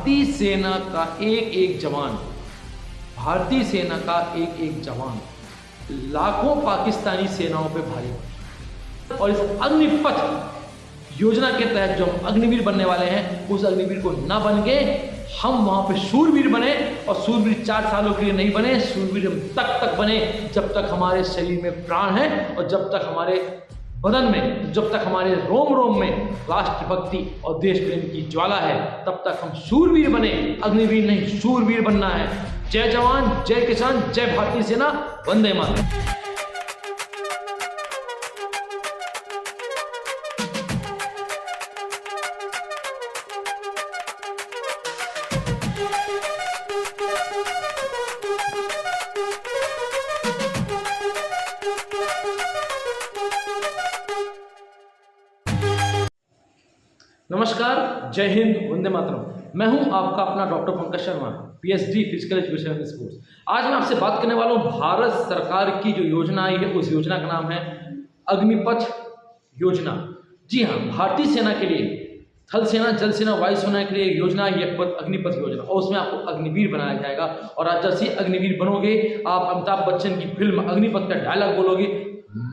भारतीय सेना का एक एक जवान लाखों पाकिस्तानी सेनाओं पे भारी पड़ा। और इस अग्निपथ योजना के तहत जो हम अग्निवीर बनने वाले हैं, उस अग्निवीर को ना बन के हम वहां पे शूरवीर बने। और शूरवीर 4 सालों के लिए नहीं बने, शूरवीर हम तक बने जब तक हमारे शरीर में प्राण है और जब तक हमारे बदन में, जब तक हमारे रोम रोम में राष्ट्रभक्ति और देश प्रेम की ज्वाला है, तब तक हम शूरवीर बने, अग्निवीर नहीं, शूरवीर बनना है। जय जवान, जय किसान, जय भारतीय सेना, वंदे मातरम। नमस्कार, जय हिंद, वंदे मातरम। मैं हूं आपका अपना doctor Pankaj Sharma, PhD physical education and sports. आज मैं आपसे बात करने वाला हूं भारत सरकार की जो योजना आई है, उस योजना का नाम है अग्निपथ योजना। जी हाँ, भारतीय सेना के लिए, थल सेना, जल सेना, वायु सेना के लिए एक योजना है अग्निपथ योजना, और उसमें आपको अग्निवीर बनाया जाएगा। और आप जैसे अग्निवीर बनोगे, आप अमिताभ बच्चन की फिल्म अग्निपथ का डायलॉग बोलोगे,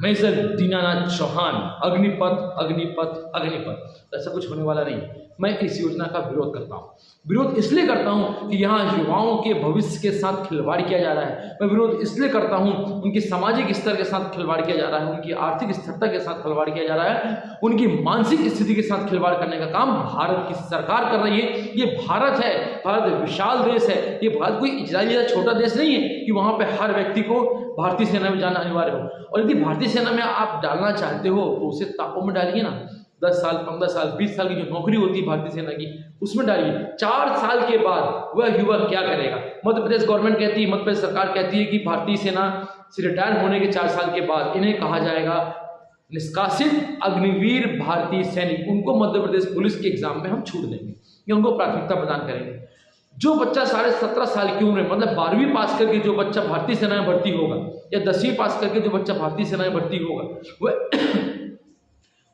मेजर दीनानाथ चौहान, अग्निपथ अग्निपथ अग्निपथ। ऐसा कुछ होने वाला नहीं। मैं इस योजना का विरोध करता हूँ। विरोध इसलिए करता हूँ कि यहाँ युवाओं के भविष्य के साथ खिलवाड़ किया जा रहा है। मैं विरोध इसलिए करता हूँ, उनके सामाजिक स्तर के साथ खिलवाड़ किया जा रहा है, उनकी आर्थिक स्थिरता के साथ खिलवाड़ किया जा रहा है, उनकी मानसिक स्थिति के साथ खिलवाड़ करने का काम भारत की सरकार कर रही है। ये भारत है, भारत विशाल देश है। ये भारत कोई इजराइल या छोटा देश नहीं है कि वहाँ पे हर व्यक्ति को भारतीय सेना में जाना अनिवार्य हो। और यदि भारतीय सेना में आप डालना चाहते हो तो उसे ताकों में डालिए ना। 10 साल, 15 साल, 20 साल की जो नौकरी होती है भारतीय सेना की, उसमें डालिए। 4 साल के बाद वह युवा क्या करेगा? मध्य प्रदेश गवर्नमेंट कहती है, मध्य प्रदेश सरकार कहती है कि भारतीय सेना से रिटायर होने के 4 साल के बाद इन्हें कहा जाएगा निष्कासित अग्निवीर भारतीय सैनिक। उनको मध्य प्रदेश पुलिस के एग्जाम में हम छूट देंगे या उनको प्राथमिकता प्रदान करेंगे। जो बच्चा 17.5 साल की उम्र में, मतलब 12वीं पास करके जो बच्चा भारतीय सेना में भर्ती होगा, या 10वीं पास करके जो बच्चा भारतीय सेना में भर्ती होगा,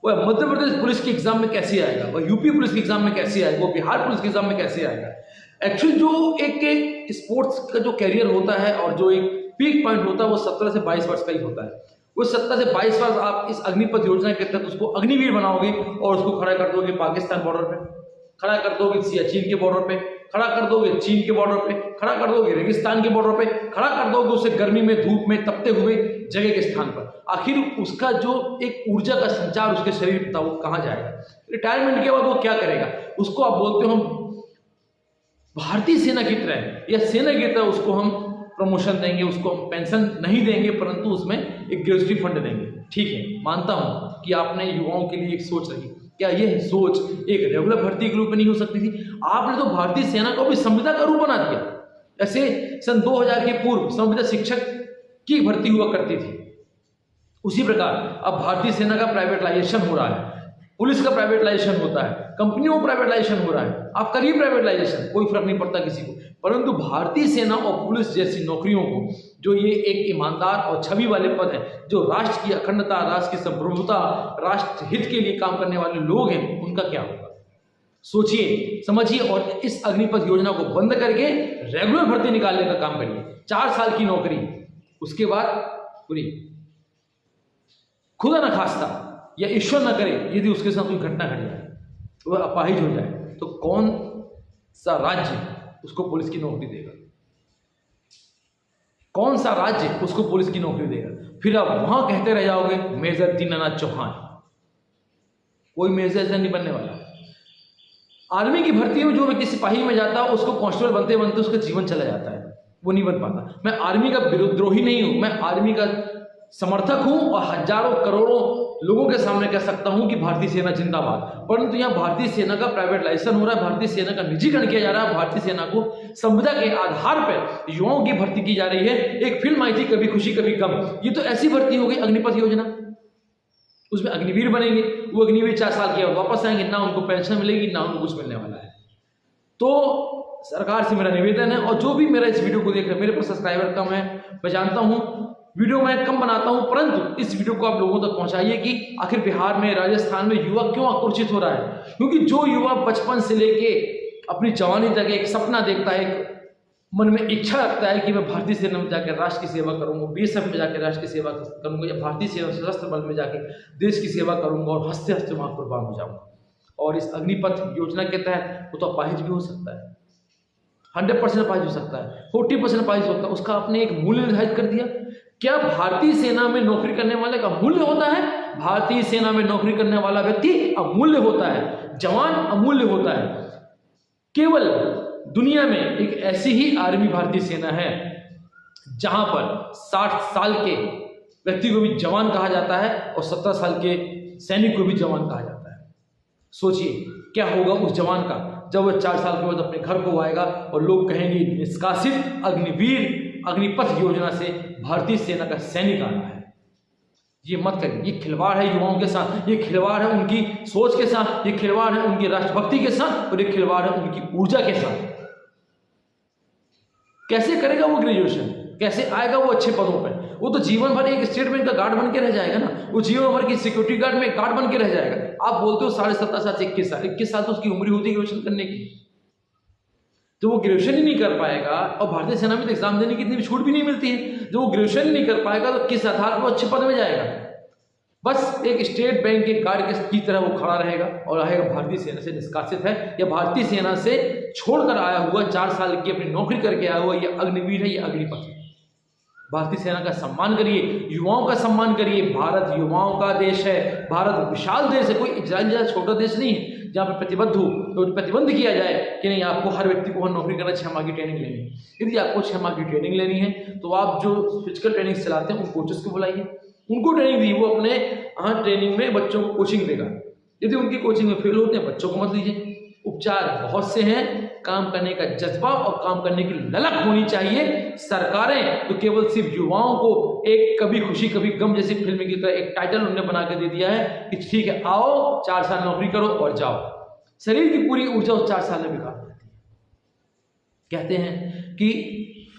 वह मध्य प्रदेश पुलिस के एग्जाम में कैसे आएगा? वह यूपी पुलिस के एग्जाम में कैसे आएगा? वो बिहार पुलिस के एग्जाम में कैसे आएगा? एक्चुअली जो एक स्पोर्ट्स का जो कैरियर होता है और जो एक पीक पॉइंट होता है, वो 17 से 22 वर्ष का ही होता है। वो 17 से 22 वर्ष आप इस अग्निपथ योजना के तहत उसको अग्निवीर बनाओगे और उसको खड़ा कर दोगे पाकिस्तान बॉर्डर पे, खड़ा कर दोगे सियाचिन के बॉर्डर पे, खड़ा कर दोगे चीन के बॉर्डर पे, खड़ा कर दोगे रेगिस्तान के बॉर्डर पे, खड़ा कर दोगे उसे गर्मी में, धूप में तपते हुए जगह के स्थान पर। आखिर उसका जो एक ऊर्जा का संचार उसके शरीर में था, वो कहाँ जाएगा? रिटायरमेंट के बाद वो क्या करेगा? उसको आप बोलते हो हम भारतीय सेना की तरह या सेना की तरह उसको हम प्रमोशन देंगे, उसको हम पेंशन नहीं देंगे, परंतु उसमें एक ग्रेजुटी फंड देंगे। ठीक है, मानता हूं कि आपने युवाओं के लिए एक सोच रखी। क्या यह सोच एक रेगुलर भर्ती के रूप में नहीं हो सकती थी? आपने तो भारतीय सेना को भी संविदा का रूप बना दिया। ऐसे सन 2000 के पूर्व संविदा शिक्षक की भर्ती हुआ करती थी, उसी प्रकार अब भारतीय सेना का प्राइवेटाइजेशन हो रहा है, पुलिस का प्राइवेटाइजेशन होता है, कंपनियों का प्राइवेटाइजेशन हो रहा है। आप करिए प्राइवेटाइजेशन, कोई फर्क नहीं पड़ता किसी को, परंतु भारतीय सेना और पुलिस जैसी नौकरियों को, जो ये एक ईमानदार और छवि वाले पद है, जो राष्ट्र की अखंडता, राष्ट्र की संप्रभुता, राष्ट्र हित के लिए काम करने वाले लोग हैं, उनका क्या होगा? सोचिए, समझिए और इस अग्निपथ योजना को बंद करके रेगुलर भर्ती निकालने का काम करिए। 4 साल की नौकरी, उसके बाद पूरी। खुदा न खास्ता या ईश्वर न करे यदि उसके साथ कोई घटना घट जाए, वह अपाहिज हो जाए, तो कौन सा राज्य उसको पुलिस की नौकरी देगा? कौन सा राज्य उसको पुलिस की नौकरी देगा? फिर आप वहां कहते रह जाओगे मेजर दीनानाथ चौहान। कोई मेजर ऐसा नहीं बनने वाला। आर्मी की भर्ती में जो व्यक्ति सिपाही में जाता है, उसको कांस्टेबल बनते बनते उसका जीवन चला जाता है, वो नहीं बन पाता। मैं आर्मी का विद्रोही नहीं हूं, मैं आर्मी का समर्थक हूं और हजारों करोड़ों लोगों के सामने कह सकता हूं कि भारतीय सेना जिंदाबाद। परंतु यहां भारतीय सेना का प्राइवेटाइजेशन हो रहा है, भारतीय सेना का निजीकरण किया जा रहा है, भारतीय सेना को संविदा के आधार पर युवाओं की भर्ती की जा रही है। एक फिल्म आई थी कभी खुशी कभी गम, ये तो ऐसी भर्ती हो गई अग्निपथ योजना। उसमें अग्निवीर बनेंगे, वो अग्निवीर 4 साल के बाद वापस आएंगे, ना उनको पेंशन मिलेगी ना उनको कुछ मिलने वाला है। तो सरकार से मेरा निवेदन है, और जो भी मेरा इस वीडियो को देख रहे हैं, मेरे पास सब्सक्राइबर कम है, मैं जानता हूं, वीडियो मैं कम बनाता हूं, परंतु इस वीडियो को आप लोगों तक पहुंचाइए कि आखिर बिहार में, राजस्थान में युवा क्यों आक्रोशित हो रहा है। क्योंकि जो युवा बचपन से लेके अपनी जवानी तक एक सपना देखता है, एक मन में इच्छा रखता है कि मैं भारतीय सेना में जाकर राष्ट्र की सेवा करूंगा, बीएसएफ में जाकर राष्ट्र की सेवा करूंगा, या भारतीय सेना सशस्त्र बल में जाकर देश की सेवा करूंगा और हंसते हंसते वहां कुर्बान हो जाऊंगा। और इस अग्निपथ योजना के तहत वो तो अपाहिज भी हो सकता है, 100% अपाहिज हो सकता है, 40% अपाहिज होता है। उसका आपने एक मूल्य निर्धारित कर दिया। क्या भारतीय सेना में नौकरी करने वाले का मूल्य होता है? भारतीय सेना में नौकरी करने वाला व्यक्ति अमूल्य होता है, जवान अमूल्य होता है। केवल दुनिया में एक ऐसी ही आर्मी भारतीय सेना है जहां पर 60 साल के व्यक्ति को भी जवान कहा जाता है और 17 साल के सैनिक को भी जवान कहा जाता है। सोचिए क्या होगा उस जवान का जब वह 4 साल के बाद अपने घर को आएगा और लोग कहेंगे निष्कासित अग्निवीर अग्निपथ योजना से भारतीय सेना का सैनिक आ रहा है। ये मत करिए, ये खिलवाड़ है युवाओं के साथ, ये खिलवाड़ है उनकी सोच के साथ, ये खिलवाड़ है उनकी राष्ट्रभक्ति के साथ और ये खिलवाड़ है उनकी ऊर्जा के साथ। कैसे करेगा वो ग्रेजुएशन? कैसे आएगा वो अच्छे पदों पर? वो तो जीवन भर एक स्टेट बैंक का गार्ड बन के रह जाएगा ना, वो जीवन भर की सिक्योरिटी गार्ड में गार्ड बन के रह जाएगा। आप बोलते हो 17.5 साल से 21 साल तो उसकी उम्र होती है ग्रेजुएशन करने की, तो वो ग्रेजुएशन ही नहीं कर पाएगा। और भारतीय सेना में तो एग्जाम देने की इतनी छूट भी नहीं मिलती है। जब वो ग्रेजुएशन नहीं कर पाएगा तो किस आधार पर अच्छे पद में जाएगा? बस एक स्टेट बैंक के गार्ड की तरह वो खड़ा रहेगा और रहेगा भारतीय सेना से निष्कासित है, या भारतीय सेना से छोड़कर आया हुआ 4 साल की अपनी नौकरी करके आया हुआ ये अग्निवीर है, ये अग्निपथ है। भारतीय सेना का सम्मान करिए, युवाओं का सम्मान करिए। भारत युवाओं का देश है, भारत विशाल देश है, कोई इजराइल जैसा छोटा देश नहीं है जहाँ पे प्रतिबद्ध हो तो प्रतिबंध किया जाए कि नहीं आपको हर व्यक्ति को नौकरी करना 6 माह की ट्रेनिंग लेनी है। यदि आपको 6 माह की ट्रेनिंग लेनी है तो आप जो फिजिकल ट्रेनिंग चलाते हैं उन कोचेस को बुलाइए, उनको ट्रेनिंग दी, वो अपने ट्रेनिंग में बच्चों को कोचिंग देगा। यदि उनकी कोचिंग में फेल होते हैं बच्चों को मत लीजिए। उपचार बहुत से हैं, काम करने का जज्बा और काम करने की ललक होनी चाहिए। सरकारें तो केवल सिर्फ युवाओं को एक कभी खुशी कभी गम जैसी फिल्म की तरह एक टाइटल उन्होंने बना के दे दिया है कि ठीक है आओ 4 साल नौकरी करो और जाओ। शरीर की पूरी ऊर्जा उस 4 साल में बेकार हो जाती है। कहते हैं कि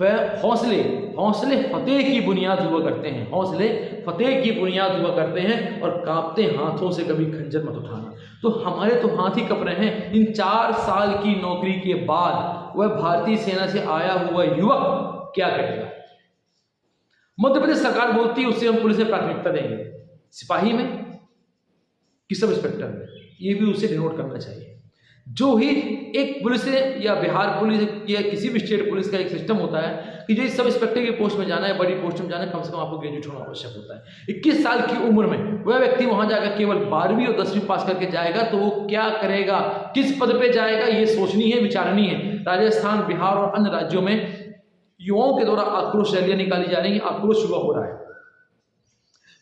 हौसले फतेह की बुनियाद हुआ करते हैं, हौसले फतेह की बुनियाद हुआ करते हैं और कांपते हाथों से कभी खंजर मत उठाना। तो हमारे तो हाथ ही कप रहे हैं। इन 4 साल की नौकरी के बाद वह भारतीय सेना से आया हुआ युवक क्या करेगा? मध्य प्रदेश सरकार बोलती है उससे हम पुलिस में प्राथमिकता देंगे, सिपाही में कि सब इंस्पेक्टर में, ये भी उसे डिनोट करना चाहिए। जो ही एक पुलिस या बिहार पुलिस या किसी भी स्टेट पुलिस का एक सिस्टम होता है कि जो सब इंस्पेक्टर की पोस्ट में जाना है, बड़ी पोस्ट में जाना है, कम से कम आपको ग्रेजुएट होना आवश्यक होता है। 21 साल की उम्र में वह व्यक्ति वहां जाकर केवल 12वीं और 10वीं पास करके जाएगा तो वो क्या करेगा, किस पद पे जाएगा, ये सोचनी है, विचारनी है। राजस्थान, बिहार और अन्य राज्यों में युवाओं के द्वारा आक्रोश रैलियां निकाली जा रही है, आक्रोश युवा हो रहा है।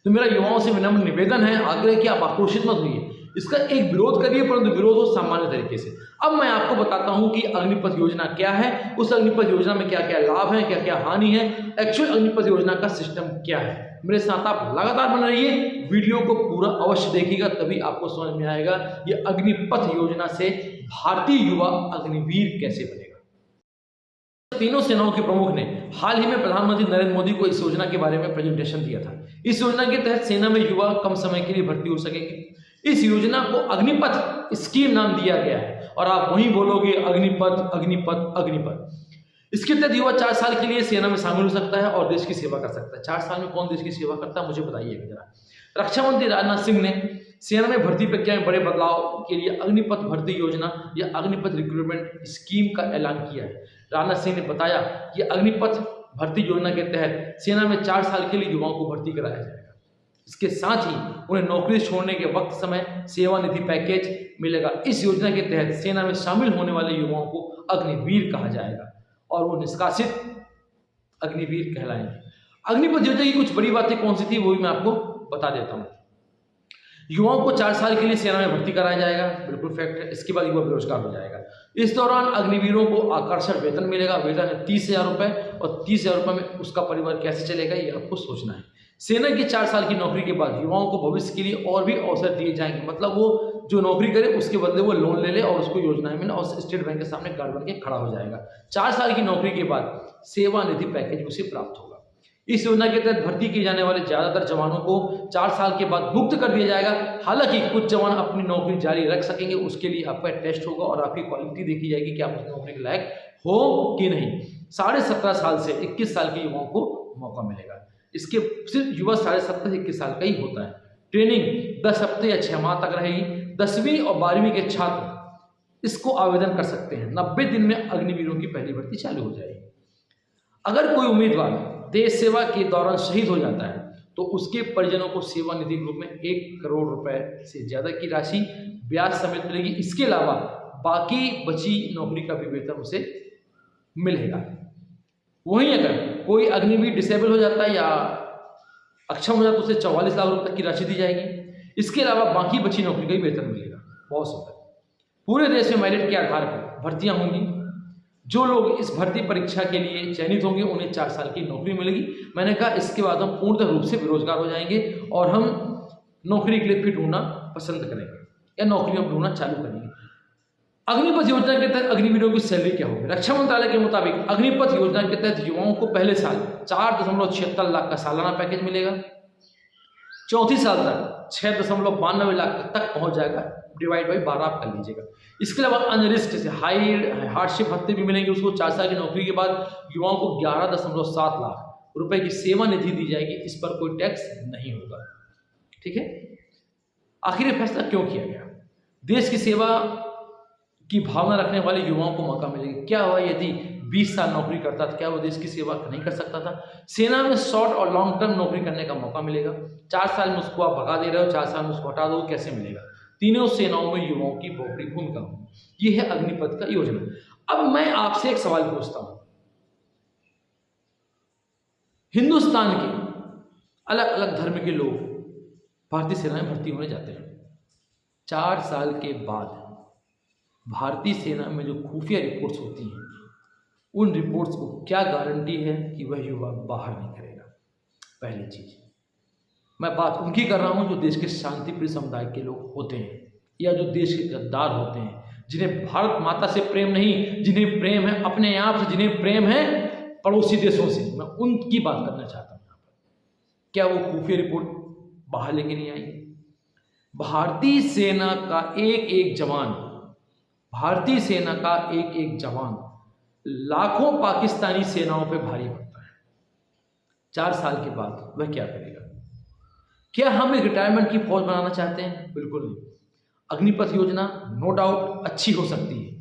तो मेरा युवाओं से विनम्र निवेदन है, आग्रह कि आप आक्रोशित मत होइए, इसका एक विरोध करिए, परंतु विरोध हो सामान्य तरीके से। अब मैं आपको बताता हूं कि अग्निपथ योजना क्या है, उस अग्निपथ योजना में क्या क्या लाभ है, क्या क्या हानि है, एक्चुअल अग्निपथ योजना का सिस्टम क्या है। मेरे साथ आप लगातार बने रहिए, वीडियो को पूरा अवश्य देखिएगा, तभी आपको समझ में आएगा ये अग्निपथ योजना से भारतीय युवा अग्निवीर कैसे बनेगा। तीनों सेनाओं के प्रमुख ने हाल ही में प्रधानमंत्री नरेंद्र मोदी को इस योजना के बारे में प्रेजेंटेशन दिया था। इस योजना के तहत सेना में युवा कम समय के लिए भर्ती हो सकेंगे। इस योजना को अग्निपथ स्कीम नाम दिया गया है और आप वहीं बोलोगे अग्निपथ अग्निपथ अग्निपथ। इसके तहत युवा 4 साल के लिए सेना में शामिल हो सकता है और देश की सेवा कर सकता है। 4 साल में कौन देश की सेवा करता है मुझे बताइएगा जरा। रक्षा मंत्री राजनाथ सिंह ने सेना में भर्ती प्रक्रिया में बड़े बदलाव के लिए अग्निपथ भर्ती योजना या अग्निपथ रिक्रूटमेंट स्कीम का ऐलान किया है। राजनाथ सिंह ने बताया कि अग्निपथ भर्ती योजना के तहत सेना में 4 साल के लिए युवाओं को भर्ती कराया जाएगा। इसके साथ ही उन्हें नौकरी छोड़ने के वक्त समय सेवानिधि पैकेज मिलेगा। इस योजना के तहत सेना में शामिल होने वाले युवाओं को अग्निवीर कहा जाएगा और वो निष्कासित अग्निवीर कहलाएंगे। अग्निपथ योजना की कुछ बड़ी बातें कौन सी थी वो भी मैं आपको बता देता हूँ। युवाओं को 4 साल के लिए सेना में भर्ती कराया जाएगा, बिल्कुल फैक्ट है। इसके बाद युवा बेरोजगार हो जाएगा। इस दौरान अग्निवीरों को आकर्षक वेतन मिलेगा। वेतन है 30,000 रुपये और 30,000 रुपये में उसका परिवार कैसे चलेगा ये आपको सोचना है। सेना की 4 साल की नौकरी के बाद युवाओं को भविष्य के लिए और भी अवसर दिए जाएंगे। मतलब वो जो नौकरी करे उसके बदले वो लोन ले ले और उसको योजनाएं मिले और स्टेट बैंक के सामने गार्ड बन के खड़ा हो जाएगा। 4 साल की नौकरी के बाद सेवानिधि पैकेज उसे प्राप्त होगा। इस योजना के तहत भर्ती किए जाने वाले ज्यादातर जवानों को 4 साल के बाद मुक्त कर दिया जाएगा। हालांकि कुछ जवान अपनी नौकरी जारी रख सकेंगे, उसके लिए आपका टेस्ट होगा और आपकी क्वालिटी देखी जाएगी कि आप उस नौकरी के लायक हो कि नहीं। 17.5 साल से 21 साल के युवाओं को मौका मिलेगा। इसके सिर्फ युवा 17.5 से 21 साल का ही होता है। ट्रेनिंग 10 हफ्ते या 6 माह तक रहेगी। 10वीं और 12वीं के छात्र इसको आवेदन कर सकते हैं। 90 दिन में अग्निवीरों की पहली भर्ती चालू हो जाएगी। अगर कोई उम्मीदवार देश सेवा के दौरान शहीद हो जाता है तो उसके परिजनों को सेवा निधि के रूप में 1 करोड़ रुपए से ज्यादा की राशि ब्याज समेत मिलेगी। इसके अलावा बाकी बची नौकरी का भी वेतन उसे मिलेगा। वहीं अगर कोई अग्निवीर डिसेबल हो जाता है या अक्षम हो जाता है तो उसे 44 लाख रुपए तक की राशि दी जाएगी। इसके अलावा बाकी बची नौकरी का भी वेतन मिलेगा। बहुत सुंदर। पूरे देश में मेरिट के आधार पर भर्तियां होंगी। जो लोग इस भर्ती परीक्षा के लिए चयनित होंगे उन्हें 4 साल की नौकरी मिलेगी। मैंने कहा इसके बाद हम पूर्णतः रूप से बेरोजगार हो जाएंगे और हम नौकरी के लिए फिर ढूंढना पसंद करेंगे या नौकरी हम ढूंढना चालू करेंगे। अग्निपथ योजना के तहत अग्निवीरों की सैलरी क्या होगी? रक्षा मंत्रालय के मुताबिक अग्निपथ योजना के तहत युवाओं को पहले साल 4.76 लाख का सालाना पैकेज मिलेगा। चौथी साल तक 6.92 लाख तक पहुंच जाएगा। डिवाइड बाई 12 आप कर लीजिएगा। इसके अलावा अनरिस्क से हार्डशिप भत्ते भी मिलेंगे उसको। 4 साल की नौकरी के बाद युवाओं को 11.7 लाख रुपए की सेवा निधि दी जाएगी। इस पर कोई टैक्स नहीं होगा। ठीक है। आखिर ये फैसला क्यों किया गया? देश की सेवा की भावना रखने वाले युवाओं को मौका मिलेगा। क्या हुआ यदि 20 साल नौकरी करता था, क्या वो देश की सेवा नहीं कर सकता था? सेना में शॉर्ट और लॉन्ग टर्म नौकरी करने का मौका मिलेगा। 4 साल में उसको आप भगा दे रहे हो, 4 साल में उसको हटा दो, कैसे मिलेगा? तीनों सेनाओं में युवाओं की बड़ी भूमिका होगी। यह है अग्निपथ का योजना। अब मैं आपसे एक सवाल पूछता हूं। हिंदुस्तान के अलग अलग धर्म के लोग भारतीय सेना में भर्ती होने जाते हैं। 4 साल के बाद भारतीय सेना में जो खुफिया रिपोर्ट्स होती हैं, उन रिपोर्ट्स को क्या गारंटी है कि वह युवा बाहर नहीं करेगा? पहली चीज, मैं बात उनकी कर रहा हूं जो देश के शांतिप्रिय समुदाय के लोग होते हैं या जो देश के गद्दार होते हैं, जिन्हें भारत माता से प्रेम नहीं, जिन्हें प्रेम है अपने आप से, जिन्हें प्रेम है पड़ोसी देशों से। मैं उनकी बात करना चाहता हूं यहाँ पर। क्या वो खुफिया रिपोर्ट बाहर लेके नहीं आई? भारतीय सेना का एक एक जवान लाखों पाकिस्तानी सेनाओं पे भारी पड़ता है। 4 साल के बाद वह क्या करेगा? क्या हम एक रिटायरमेंट की फौज बनाना चाहते हैं? बिल्कुल नहीं। अग्निपथ योजना नो डाउट अच्छी हो सकती है,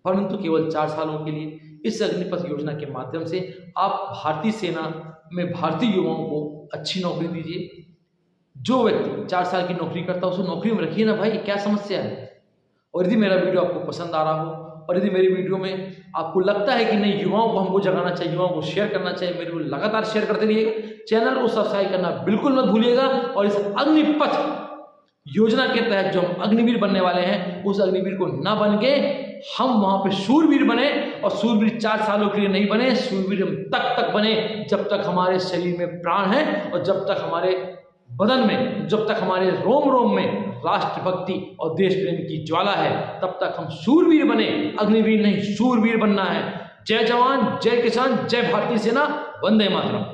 परंतु केवल 4 सालों के लिए। इस अग्निपथ योजना के माध्यम से आप भारतीय सेना में भारतीय युवाओं को अच्छी नौकरी दीजिए। जो व्यक्ति 4 साल की नौकरी करता है उसे नौकरी में रखिए ना भाई, क्या समस्या है? और यदि मेरा वीडियो आपको पसंद आ रहा हो और यदि मेरी वीडियो में आपको लगता है कि नहीं युवाओं को हमको जगाना चाहिए, युवाओं को शेयर करना चाहिए, मेरे को लगातार शेयर करते रहिएगा। चैनल को सब्सक्राइब करना बिल्कुल मत भूलिएगा। और इस अग्निपथ योजना के तहत जो हम अग्निवीर बनने वाले हैं, उस अग्निवीर को ना बन के हम वहां पे शूरवीर बने। और शूरवीर 4 सालों के लिए नहीं बने, शूरवीर हम तक बने जब तक हमारे शरीर में प्राण है और जब तक हमारे बदन में, जब तक हमारे रोम रोम में राष्ट्रभक्ति और देश प्रेम की ज्वाला है, तब तक हम शूरवीर बने, अग्निवीर नहीं, शूरवीर बनना है। जय जवान, जय किसान, जय भारतीय सेना, वंदे मातरम।